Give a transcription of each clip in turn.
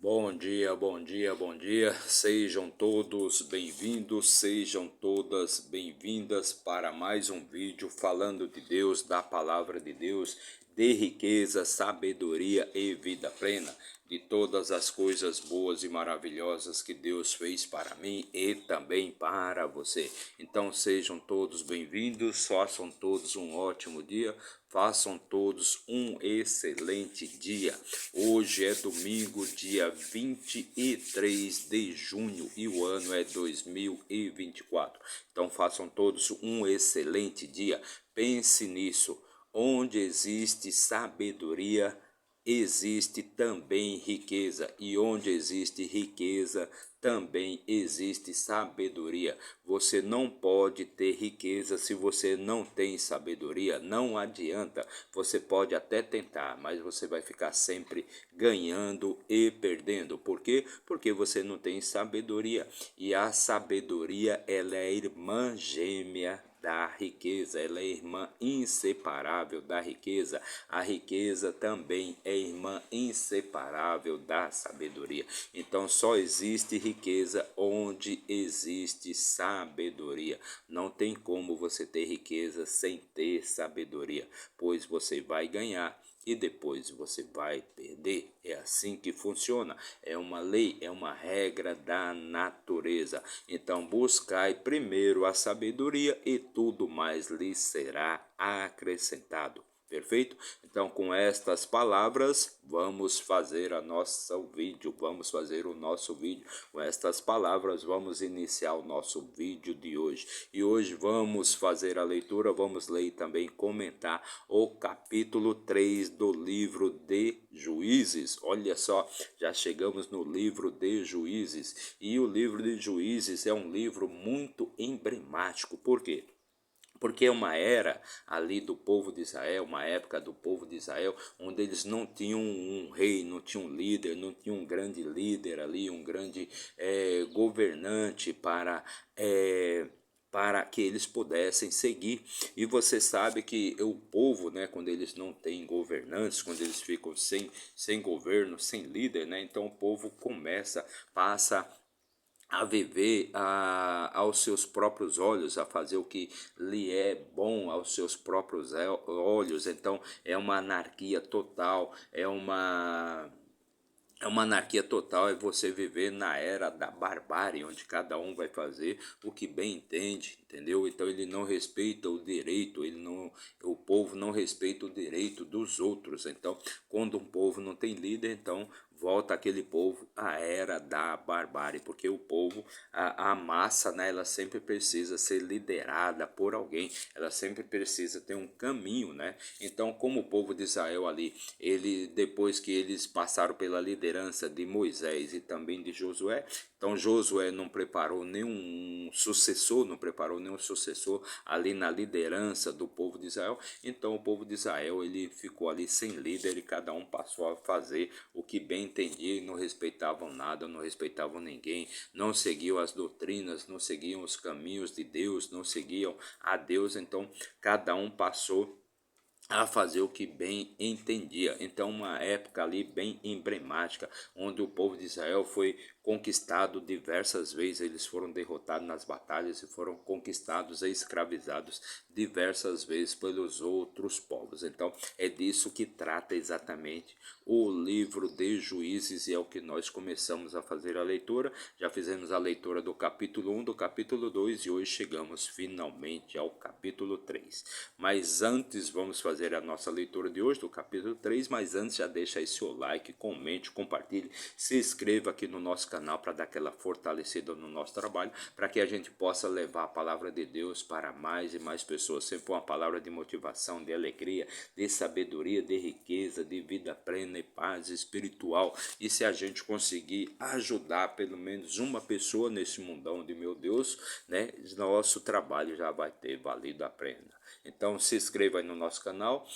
Bom dia, bom dia, bom dia. Sejam todos bem-vindos, sejam todas bem-vindas para mais um vídeo falando de Deus, da palavra de Deus, de riqueza, sabedoria e vida plena, de todas as coisas boas e maravilhosas que Deus fez para mim e também para você. Então sejam todos bem-vindos, façam todos um ótimo dia. Façam todos um excelente dia. Hoje é domingo, dia 23 de junho e o ano é 2024. Então façam todos um excelente dia. Pense nisso. Onde existe sabedoria, existe também riqueza, e onde existe riqueza, também existe sabedoria. Você não pode ter riqueza se você não tem sabedoria, não adianta. Você pode até tentar, mas você vai ficar sempre ganhando e perdendo. Por quê? Porque você não tem sabedoria, e a sabedoria ela é irmã gêmea da riqueza, ela é irmã inseparável da riqueza. A riqueza também é irmã inseparável da sabedoria. Então só existe riqueza onde existe sabedoria. Não tem como você ter riqueza sem ter sabedoria, pois você vai ganhar e depois você vai perder. É assim que funciona. É uma lei, é uma regra da natureza. Então buscai primeiro a sabedoria e tudo mais lhe será acrescentado. Perfeito? Então, com estas palavras, vamos fazer vamos fazer o nosso vídeo. Com estas palavras, vamos iniciar o nosso vídeo de hoje. E hoje vamos fazer a leitura, vamos ler e também comentar o capítulo 3 do livro de Juízes. Olha só, já chegamos no livro de Juízes. E o livro de Juízes é um livro muito emblemático. Por quê? Porque é uma era ali do povo de Israel, uma época do povo de Israel, onde eles não tinham um rei, não tinham um líder, não tinham um grande líder ali, um grande governante para que eles pudessem seguir. E você sabe que o povo, né, quando eles não têm governantes, quando eles ficam sem governo, sem líder, né, então o povo passa a viver aos seus próprios olhos, a fazer o que lhe é bom aos seus próprios olhos. Então é uma anarquia total, é uma anarquia total, é você viver na era da barbárie, onde cada um vai fazer o que bem entende, entendeu? Então ele não respeita o direito, o povo não respeita o direito dos outros. Então, quando um povo não tem líder, então volta aquele povo à era da barbárie, porque o povo, a massa, né, ela sempre precisa ser liderada por alguém, ela sempre precisa ter um caminho, né? Então, como o povo de Israel ali, depois que eles passaram pela liderança de Moisés e também de Josué, então Josué não preparou nenhum sucessor ali na liderança do povo de Israel. Então o povo de Israel ele ficou ali sem líder e cada um passou a fazer o que bem entendia e não respeitavam nada, não respeitavam ninguém, não seguiam as doutrinas, não seguiam os caminhos de Deus, não seguiam a Deus. Então cada um passou a fazer o que bem entendia. Então uma época ali bem emblemática, onde o povo de Israel foi conquistado diversas vezes, eles foram derrotados nas batalhas e foram conquistados e escravizados diversas vezes pelos outros povos. Então é disso que trata exatamente o livro de Juízes, e é o que nós começamos a fazer a leitura. Já fizemos a leitura do capítulo 1, do capítulo 2 e hoje chegamos finalmente ao capítulo 3. Mas antes vamos fazer a nossa leitura de hoje do capítulo 3, mas antes já deixa aí seu like, comente, compartilhe, se inscreva aqui no nosso canal para dar aquela fortalecida no nosso trabalho, para que a gente possa levar a palavra de Deus para mais e mais pessoas, sempre uma palavra de motivação, de alegria, de sabedoria, de riqueza, de vida plena e paz espiritual. E se a gente conseguir ajudar pelo menos uma pessoa nesse mundão de meu Deus, né, nosso trabalho já vai ter valido a pena. Então se inscreva aí no nosso canal,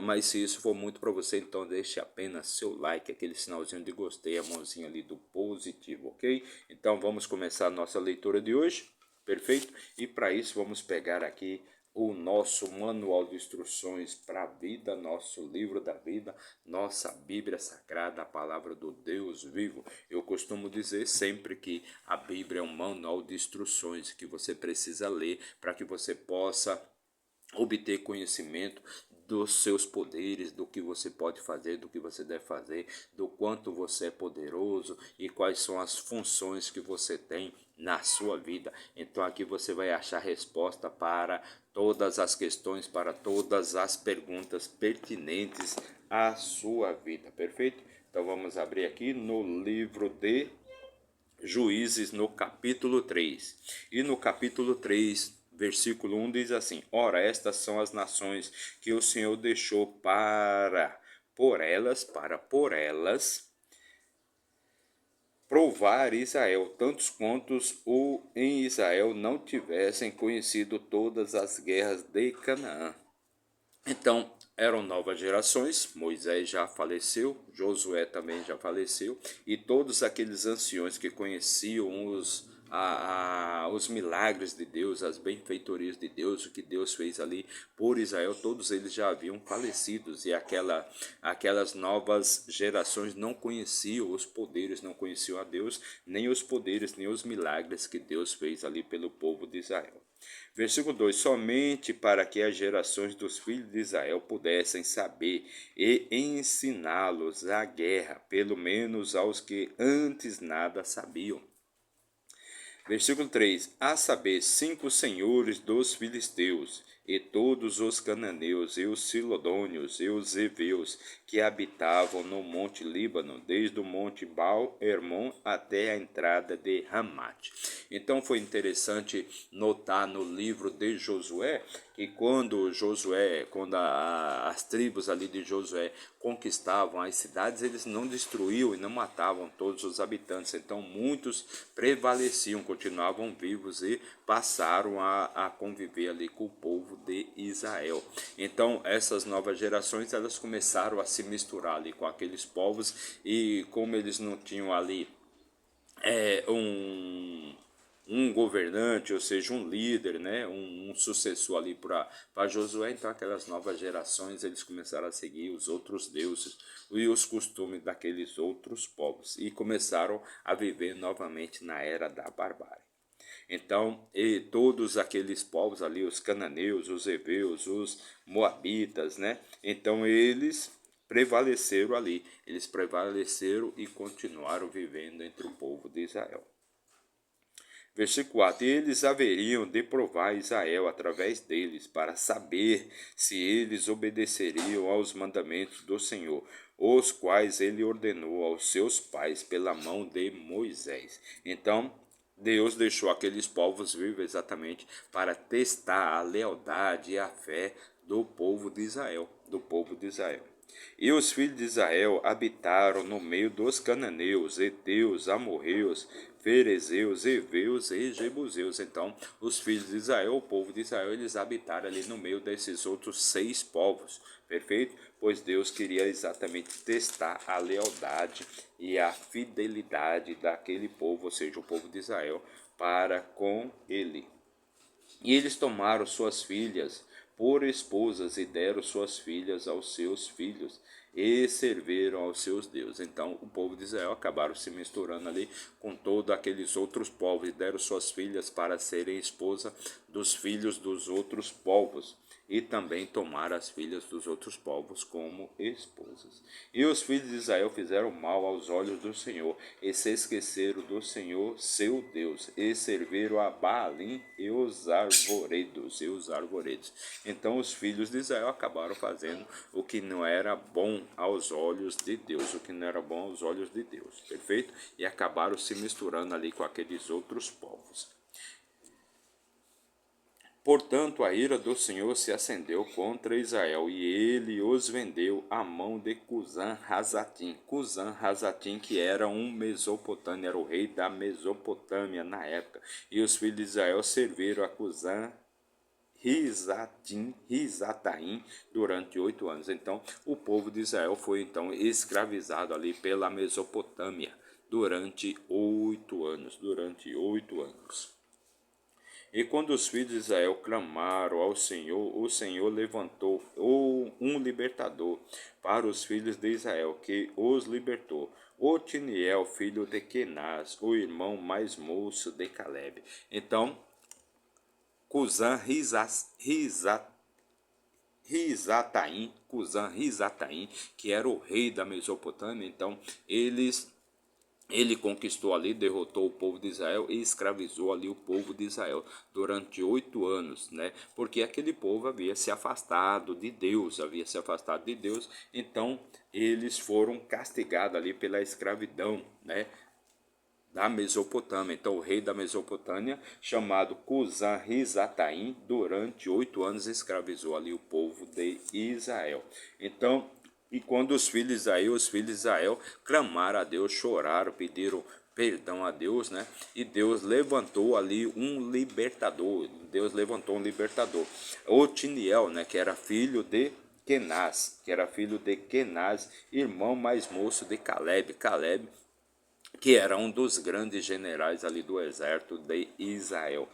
mas se isso for muito para você, então deixe apenas seu like, aquele sinalzinho de gostei, a mãozinha ali do positivo, ok? Então vamos começar a nossa leitura de hoje, perfeito? E para isso vamos pegar aqui o nosso manual de instruções para a vida, nosso livro da vida, nossa Bíblia Sagrada, a palavra do Deus vivo. Eu costumo dizer sempre que a Bíblia é um manual de instruções que você precisa ler para que você possa obter conhecimento dos seus poderes, do que você pode fazer, do que você deve fazer, do quanto você é poderoso e quais são as funções que você tem na sua vida. Então aqui você vai achar resposta para todas as questões, para todas as perguntas pertinentes à sua vida, perfeito? Então vamos abrir aqui no livro de Juízes, no capítulo 3. E no capítulo 3, versículo 1 diz assim: Ora, estas são as nações que o Senhor deixou por elas provar Israel, tantos quantos em Israel não tivessem conhecido todas as guerras de Canaã. Então, eram novas gerações, Moisés já faleceu, Josué também já faleceu, e todos aqueles anciões que conheciam os milagres de Deus, as benfeitorias de Deus, o que Deus fez ali por Israel, todos eles já haviam falecido, e aquelas novas gerações não conheciam os poderes, não conheciam a Deus, nem os poderes, nem os milagres que Deus fez ali pelo povo de Israel. Versículo 2: Somente para que as gerações dos filhos de Israel pudessem saber e ensiná-los a guerra, pelo menos aos que antes nada sabiam. Versículo 3: A saber, 5 senhores dos filisteus, e todos os cananeus, e os silodônios, e os heveus, que habitavam no monte Líbano, desde o monte Baal-Hermon até a entrada de Ramate. Então foi interessante notar no livro de Josué, que quando as tribos ali de Josué conquistavam as cidades, eles não destruíam e não matavam todos os habitantes. Então muitos prevaleciam, continuavam vivos e passaram a conviver ali com o povo de Israel. Então essas novas gerações, elas começaram a se misturar ali com aqueles povos, e como eles não tinham ali um governante, ou seja, um líder, né, um sucessor ali para Josué, então aquelas novas gerações, eles começaram a seguir os outros deuses e os costumes daqueles outros povos, e começaram a viver novamente na era da barbárie. Então, e todos aqueles povos ali, os cananeus, os heveus, os moabitas, né, então eles prevaleceram ali, eles prevaleceram e continuaram vivendo entre o povo de Israel. Versículo 4: Eles haveriam de provar Israel através deles, para saber se eles obedeceriam aos mandamentos do Senhor, os quais ele ordenou aos seus pais pela mão de Moisés. Então, Deus deixou aqueles povos vivos exatamente para testar a lealdade e a fé do povo de Israel, E os filhos de Israel habitaram no meio dos cananeus, heteus, amorreus, ferezeus, heveus e jebuseus. Então, os filhos de Israel, o povo de Israel, eles habitaram ali no meio desses outros 6 povos, perfeito? Pois Deus queria exatamente testar a lealdade e a fidelidade daquele povo, ou seja, o povo de Israel, para com ele. E eles tomaram suas filhas por esposas e deram suas filhas aos seus filhos e serviram aos seus deuses. Então o povo de Israel acabaram se misturando ali com todos aqueles outros povos e deram suas filhas para serem esposa dos filhos dos outros povos, e também tomaram as filhas dos outros povos como esposas. E os filhos de Israel fizeram mal aos olhos do Senhor, e se esqueceram do Senhor seu Deus, e serviram a Baalim e os arvoredos. Então os filhos de Israel acabaram fazendo o que não era bom aos olhos de Deus, perfeito? E acabaram se misturando ali com aqueles outros povos. Portanto, a ira do Senhor se acendeu contra Israel, e ele os vendeu à mão de Cusã-Razatim. Cusã-Razatim, que era um Mesopotâmia, era o rei da Mesopotâmia na época. E os filhos de Israel serviram a Cusã-Risataim durante 8 anos. Então, o povo de Israel foi então escravizado ali pela Mesopotâmia durante 8 anos. E quando os filhos de Israel clamaram ao Senhor, o Senhor levantou um libertador para os filhos de Israel, que os libertou. Otiniel, filho de Kenaz, o irmão mais moço de Caleb. Então, Cusã-Risataim, que era o rei da Mesopotâmia, então ele conquistou ali, derrotou o povo de Israel e escravizou ali o povo de Israel durante 8 anos, né? Porque aquele povo havia se afastado de Deus, então eles foram castigados ali pela escravidão, né? Da Mesopotâmia. Então, o rei da Mesopotâmia, chamado Cusã-Risataim, durante 8 anos escravizou ali o povo de Israel. Então, e quando os filhos de Israel clamaram a Deus, choraram, pediram perdão a Deus, né? E Deus levantou ali um libertador. Otiniel, né? Que era filho de Kenaz, irmão mais moço de Caleb, que era um dos grandes generais ali do exército de Israel,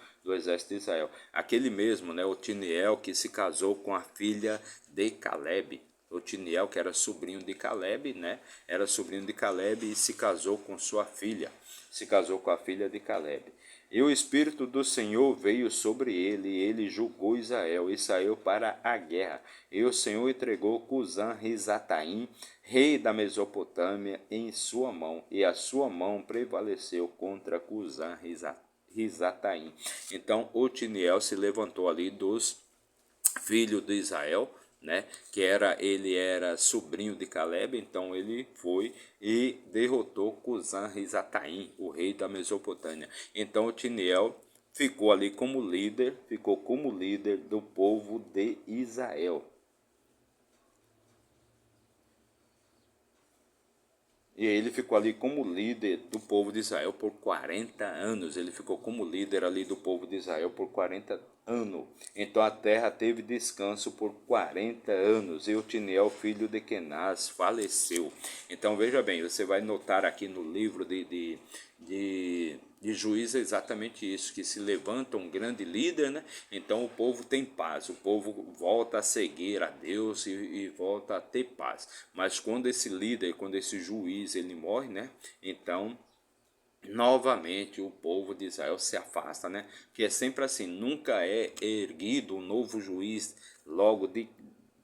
Aquele mesmo, né, Otiniel, que se casou com a filha de Caleb. Otiniel, que era sobrinho de Caleb, né, era sobrinho de Caleb e se casou com sua filha, de Caleb. E o Espírito do Senhor veio sobre ele, e ele julgou Israel, e saiu para a guerra. E o Senhor entregou Cusã-Risataim, rei da Mesopotâmia, em sua mão, e a sua mão prevaleceu contra Cusã-Risataim. Então Otiniel se levantou ali dos filhos de Israel, né, ele era sobrinho de Caleb, então ele foi e derrotou Cusã-Risataim, o rei da Mesopotâmia. Então Otiniel ficou como líder do povo de Israel. E ele ficou ali como líder do povo de Israel por 40 anos. Ele ficou como líder ali do povo de Israel por 40 anos. Então a terra teve descanso por 40 anos. E Otiniel, filho de Kenaz, faleceu. Então veja bem, você vai notar aqui no livro de Juízes exatamente isso, que se levanta um grande líder, né? Então o povo tem paz, o povo volta a seguir a Deus e volta a ter paz. Mas quando esse líder, quando esse juiz ele morre, né? Então novamente o povo de Israel se afasta, né? Que é sempre assim, nunca é erguido um novo juiz logo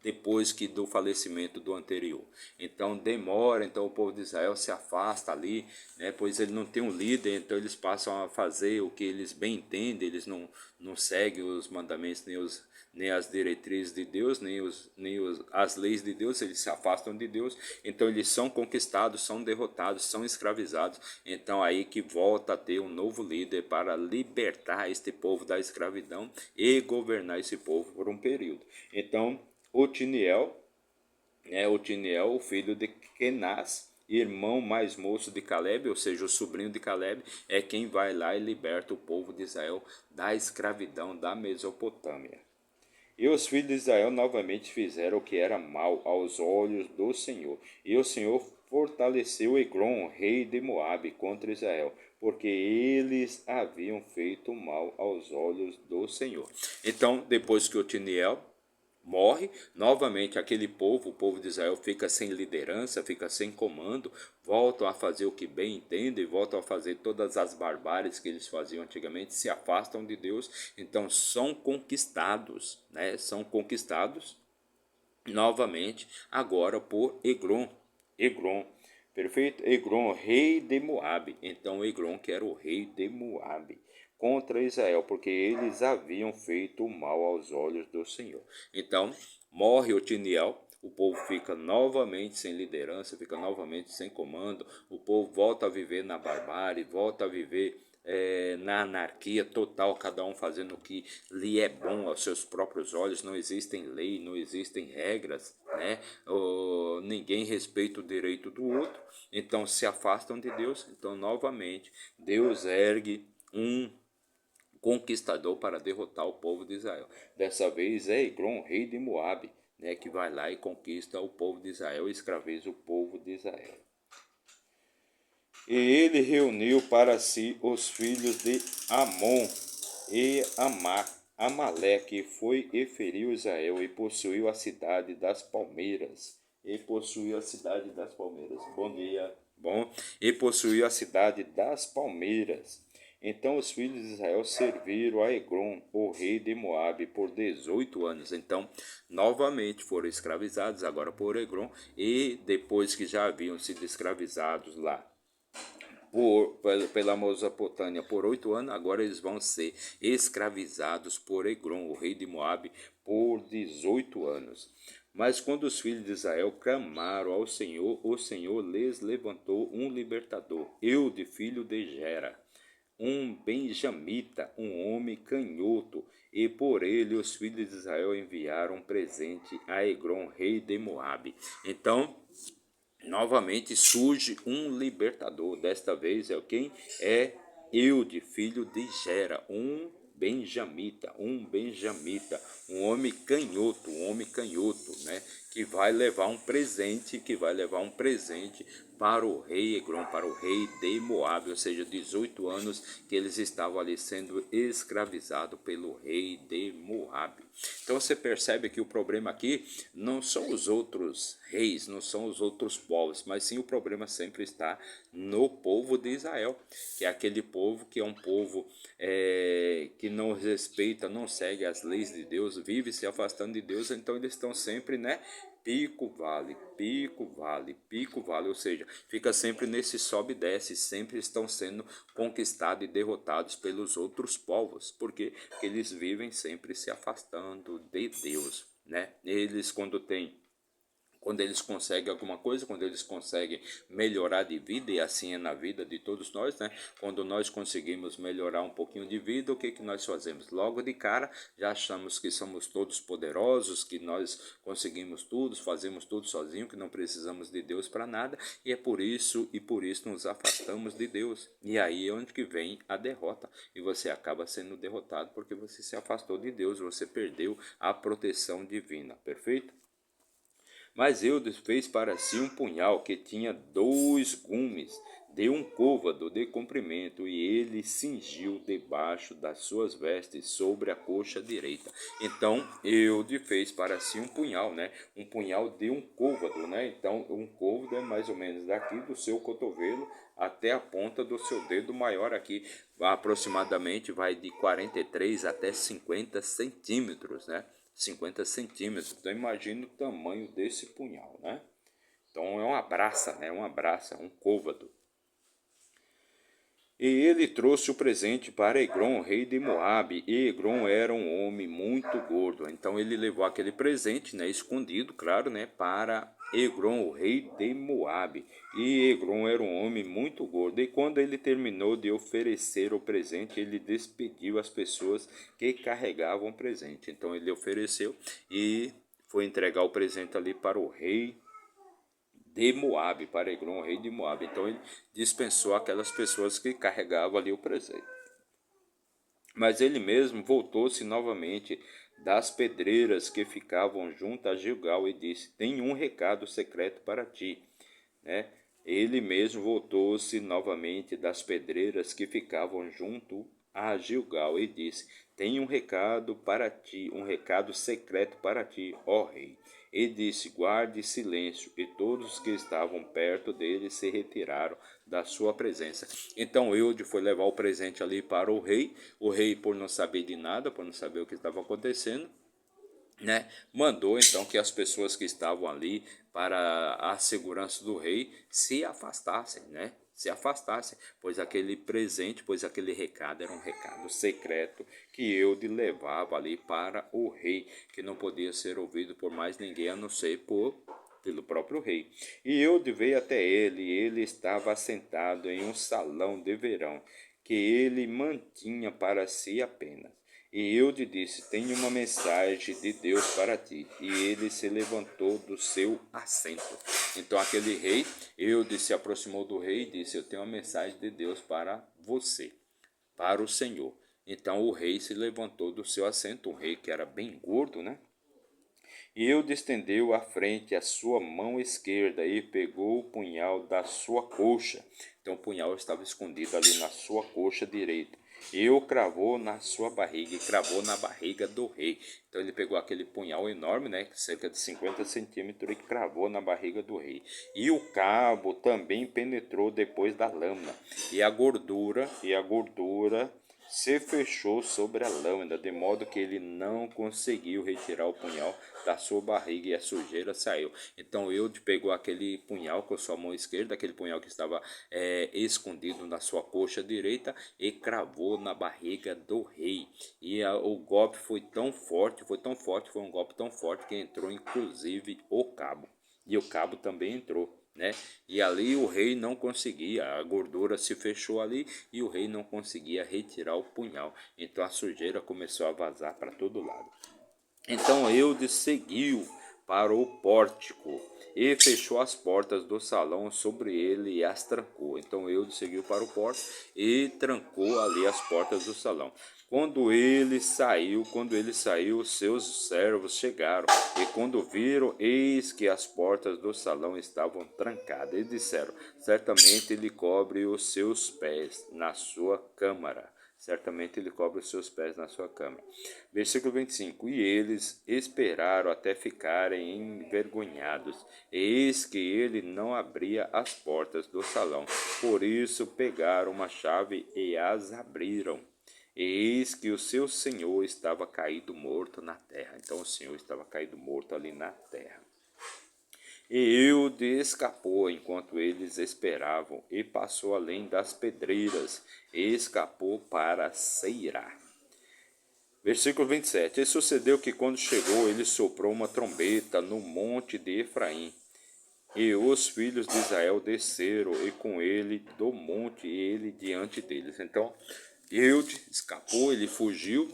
depois que do falecimento do anterior. Então demora, então o povo de Israel se afasta ali, né? Pois ele não tem um líder, então eles passam a fazer o que eles bem entendem, eles não seguem os mandamentos nem as diretrizes de Deus, as leis de Deus, eles se afastam de Deus, então eles são conquistados, são derrotados, são escravizados. Então aí que volta a ter um novo líder para libertar este povo da escravidão e governar esse povo por um período. Então Otiniel, o filho de Kenaz, irmão mais moço de Caleb, ou seja, o sobrinho de Caleb, é quem vai lá e liberta o povo de Israel da escravidão da Mesopotâmia. E os filhos de Israel novamente fizeram o que era mal aos olhos do Senhor. E o Senhor fortaleceu Eglon, rei de Moabe, contra Israel, porque eles haviam feito mal aos olhos do Senhor. Então, depois que Otiniel morre, novamente aquele povo, o povo de Israel, fica sem liderança, fica sem comando, voltam a fazer o que bem entendem, voltam a fazer todas as barbáries que eles faziam antigamente, se afastam de Deus, então são conquistados, né? São conquistados novamente agora por Eglon, perfeito? Eglon, rei de Moabe. Então Eglon, que era o rei de Moabe, contra Israel, porque eles haviam feito mal aos olhos do Senhor. Então morre Otiniel, o povo fica novamente sem liderança, fica novamente sem comando, o povo volta a viver na barbárie, volta a viver na anarquia total, cada um fazendo o que lhe é bom aos seus próprios olhos. Não existem lei, não existem regras, né? Ninguém respeita o direito do outro, então se afastam de Deus. Então novamente Deus ergue um conquistador para derrotar o povo de Israel. Dessa vez é Eglon, rei de Moabe, né, que vai lá e conquista o povo de Israel e escraviza o povo de Israel. E ele reuniu para si os filhos de Amon, E Amaleque foi e feriu Israel e possuiu a cidade das palmeiras. E possuiu a cidade das palmeiras. Bom dia. Bom. E possuiu a cidade das palmeiras. Então os filhos de Israel serviram a Egrom, o rei de Moabe, por 18 anos. Então, novamente foram escravizados agora por Egrom, e depois que já haviam sido escravizados lá pela Mesopotâmia por 8 anos, agora eles vão ser escravizados por Egrom, o rei de Moabe, por 18 anos. Mas quando os filhos de Israel clamaram ao Senhor, o Senhor lhes levantou um libertador, Eude, filho de Gera, um benjamita, um homem canhoto, e por ele os filhos de Israel enviaram um presente a Egrom, rei de Moabe. Então, novamente surge um libertador. Desta vez é quem? É Eude, filho de Gera, um benjamita, um homem canhoto, né? Que vai levar um presente para o rei Egrom, para o rei de Moabe, ou seja, 18 anos que eles estavam ali sendo escravizados pelo rei de Moabe. Então você percebe que o problema aqui não são os outros reis, não são os outros povos, mas sim o problema sempre está no povo de Israel, que é aquele povo que é um povo que não respeita, não segue as leis de Deus, vive se afastando de Deus, então eles estão sempre, né? Pico, vale, pico, vale, pico, vale, ou seja, fica sempre nesse sobe e desce, sempre estão sendo conquistados e derrotados pelos outros povos, porque eles vivem sempre se afastando de Deus, né? Quando eles conseguem alguma coisa, quando eles conseguem melhorar de vida, e assim é na vida de todos nós, né? Quando nós conseguimos melhorar um pouquinho de vida, o que que nós fazemos? Logo de cara, já achamos que somos todos poderosos, que nós conseguimos tudo, fazemos tudo sozinho, que não precisamos de Deus para nada, e é por isso nos afastamos de Deus. E aí é onde que vem a derrota, e você acaba sendo derrotado porque você se afastou de Deus, você perdeu a proteção divina, perfeito? Mas Eudes fez para si um punhal que tinha 2 gumes, de um côvado de comprimento, e ele cingiu debaixo das suas vestes sobre a coxa direita. Então Eudes fez para si um punhal, né? Um punhal de um côvado, né? Então um côvado é mais ou menos daqui do seu cotovelo até a ponta do seu dedo maior aqui, aproximadamente vai de 43 até 50 centímetros, né? 50 centímetros. Então imagine o tamanho desse punhal, né? Então é uma braça, né? Uma braça, um côvado. E ele trouxe o presente para Egrom, rei de Moabe, e Egrom era um homem muito gordo. Então ele levou aquele presente, né, escondido, claro, né, para Egrom, o rei de Moabe. E Egrom era um homem muito gordo. E quando ele terminou de oferecer o presente, ele despediu as pessoas que carregavam o presente. Então ele ofereceu e foi entregar o presente ali para o rei de Moabe, para Egrom, rei de Moabe. Então ele dispensou aquelas pessoas que carregavam ali o presente. Mas ele mesmo voltou-se novamente das pedreiras que ficavam junto a Gilgal e disse: Tenho um recado secreto para ti, né? Ele mesmo voltou-se novamente das pedreiras que ficavam junto a Gilgal e disse: Tenho um recado para ti, um recado secreto para ti, ó rei. E disse: Guarde silêncio. E todos que estavam perto dele se retiraram da sua presença. Então Eude foi levar o presente ali para o rei. O rei, por não saber de nada, por não saber o que estava acontecendo, né, mandou então que as pessoas que estavam ali para a segurança do rei se afastassem, né? Se afastassem, pois aquele presente, pois aquele recado era um recado secreto que Eude levava ali para o rei, que não podia ser ouvido por mais ninguém a não ser pelo próprio rei. E Eude veio até ele, e ele estava assentado em um salão de verão, que ele mantinha para si apenas. E Eude disse: Tenho uma mensagem de Deus para ti. E ele se levantou do seu assento. Então aquele rei, Eude se aproximou do rei e disse: Eu tenho uma mensagem de Deus para você, para o Senhor. Então o rei se levantou do seu assento, um rei que era bem gordo, né? E Eude estendeu à frente a sua mão esquerda e pegou o punhal da sua coxa. Então o punhal estava escondido ali na sua coxa direita. e o cravou na sua barriga, e cravou na barriga do rei. Então ele pegou aquele punhal enorme, né, cerca de 50 centímetros, e cravou na barriga do rei. E o cabo também penetrou depois da lâmina, e a gordura se fechou sobre a lâmina, de modo que ele não conseguiu retirar o punhal da sua barriga, e a sujeira saiu. Então Eude pegou aquele punhal com a sua mão esquerda, aquele punhal que estava escondido na sua coxa direita, e cravou na barriga do rei. E o golpe foi um golpe tão forte que entrou inclusive o cabo. E o cabo também entrou, né? E ali o rei não conseguia, a gordura se fechou ali e o rei não conseguia retirar o punhal. Então a sujeira começou a vazar para todo lado. Então Eudes seguiu para o pórtico e fechou as portas do salão sobre ele e as trancou. Então Eudes seguiu para o pórtico e trancou ali as portas do salão. Quando ele saiu, seus servos chegaram, e quando viram, eis que as portas do salão estavam trancadas. E disseram: certamente ele cobre os seus pés na sua câmara. Certamente ele cobre os seus pés na sua câmara. Versículo 25. E eles esperaram até ficarem envergonhados. Eis que ele não abria as portas do salão. Por isso pegaram uma chave e as abriram. Eis que o seu senhor estava caído morto na terra. Então o senhor estava caído morto ali na terra. E Eude escapou enquanto eles esperavam, e passou além das pedreiras, e escapou para Seirá. Versículo 27. E sucedeu que quando chegou, ele soprou uma trombeta no monte de Efraim. E os filhos de Israel desceram, e com ele do monte, e ele diante deles. Então, Eude escapou, ele fugiu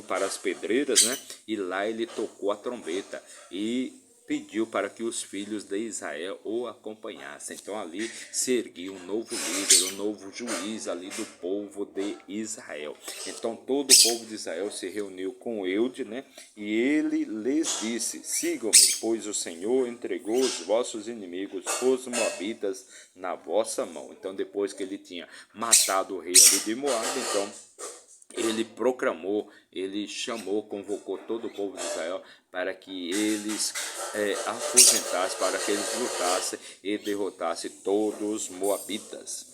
para as pedreiras, né? E lá ele tocou a trombeta e pediu para que os filhos de Israel o acompanhassem. Então ali se erguiu um novo líder, um novo juiz ali do povo de Israel. Então todo o povo de Israel se reuniu com Eude, né? E ele lhes disse: sigam-me, pois o Senhor entregou os vossos inimigos, os moabitas, na vossa mão. Então depois que ele tinha matado o rei ali de Moabe, então ele proclamou, ele chamou, convocou todo o povo de Israel para que eles afugentassem, para que eles lutassem e derrotassem todos os moabitas.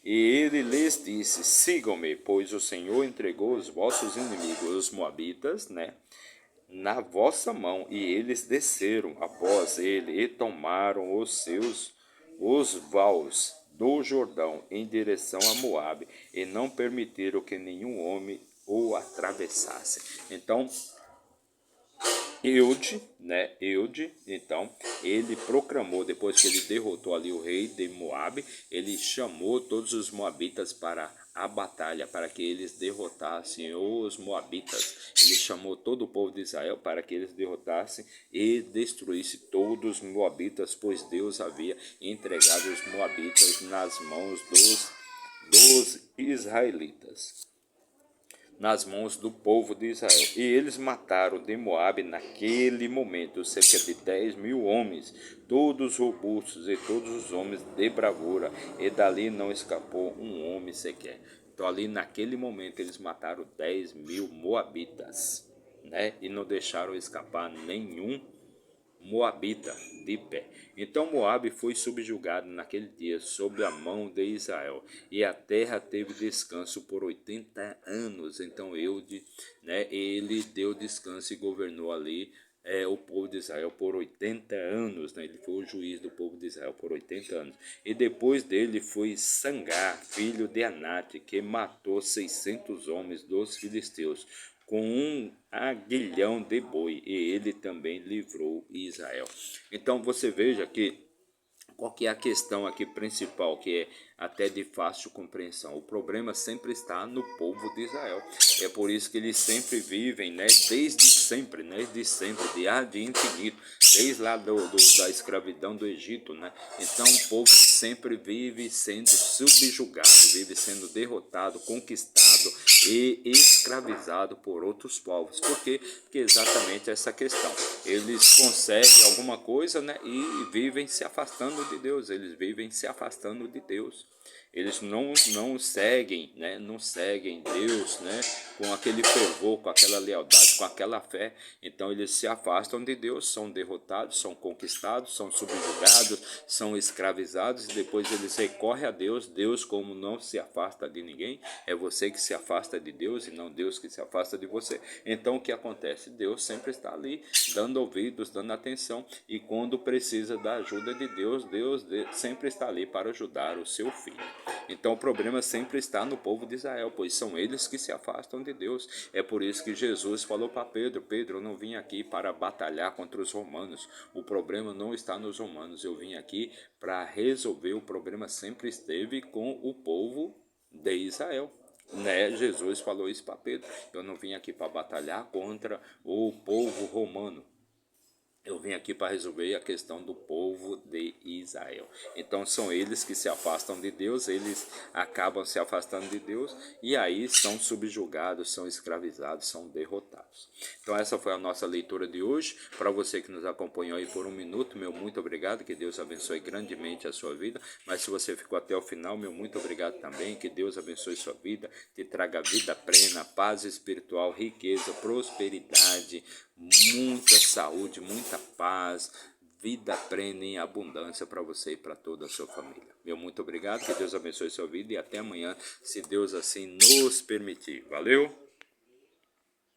E ele lhes disse: sigam-me, pois o Senhor entregou os vossos inimigos, os moabitas, né, na vossa mão. E eles desceram após ele e tomaram os vales do Jordão em direção a Moabe, e não permitiram que nenhum homem o atravessasse. Então Eude, então, ele proclamou, depois que ele derrotou ali o rei de Moabe, ele chamou todos os moabitas para a batalha, para que eles derrotassem os moabitas. Ele chamou todo o povo de Israel para que eles derrotassem e destruíssem todos os moabitas, pois Deus havia entregado os moabitas nas mãos dos israelitas, nas mãos do povo de Israel. E eles mataram de Moabe naquele momento cerca de 10.000 homens, todos robustos e todos os homens de bravura, e dali não escapou um homem sequer. Então ali naquele momento eles mataram 10.000 moabitas, né? E não deixaram escapar nenhum moabita de pé. Então Moabe foi subjugado naquele dia sob a mão de Israel, e a terra teve descanso por 80 anos. Então Eude, né, ele deu descanso e governou ali o povo de Israel por 80 anos, né? Ele foi o juiz do povo de Israel por 80 anos. E depois dele foi Sangar, filho de Anate, que matou 600 homens dos filisteus com um aguilhão de boi, e ele também livrou Israel. Então você veja que qual que é a questão aqui principal, que é até de fácil compreensão. O problema sempre está no povo de Israel. É por isso que eles sempre vivem, né, desde sempre, de infinito, desde lá da escravidão do Egito, né? Então o povo sempre vive sendo subjugado, vive sendo derrotado, conquistado e escravizado por outros povos. Por quê? Porque exatamente essa questão. Eles conseguem alguma coisa, né, e vivem se afastando de Deus. Eles vivem se afastando de Deus. Eles não seguem, né? Não seguem Deus, né? Com aquele fervor, com aquela lealdade, com aquela fé. Então eles se afastam de Deus, são derrotados, são conquistados, são subjugados, são escravizados e depois eles recorrem a Deus. Deus, como não se afasta de ninguém, é você que se afasta de Deus e não Deus que se afasta de você. Então o que acontece? Deus sempre está ali dando ouvidos, dando atenção, e quando precisa da ajuda de Deus, Deus sempre está ali para ajudar o seu filho. Então o problema sempre está no povo de Israel, pois são eles que se afastam de Deus. É por isso que Jesus falou para Pedro: Pedro, eu não vim aqui para batalhar contra os romanos. O problema não está nos romanos. Eu vim aqui para resolver. O problema sempre esteve com o povo de Israel. Né? Jesus falou isso para Pedro: eu não vim aqui para batalhar contra o povo romano. Eu vim aqui para resolver a questão do povo de Israel. Então são eles que se afastam de Deus, eles acabam se afastando de Deus e aí são subjugados, são escravizados, são derrotados. Então essa foi a nossa leitura de hoje. Para você que nos acompanhou aí por um minuto, meu muito obrigado, que Deus abençoe grandemente a sua vida. Mas se você ficou até o final, meu muito obrigado também, que Deus abençoe sua vida, te traga vida plena, paz espiritual, riqueza, prosperidade, muita saúde, muita paz, vida plena em abundância para você e para toda a sua família. Meu muito obrigado, que Deus abençoe sua vida e até amanhã, se Deus assim nos permitir. Valeu!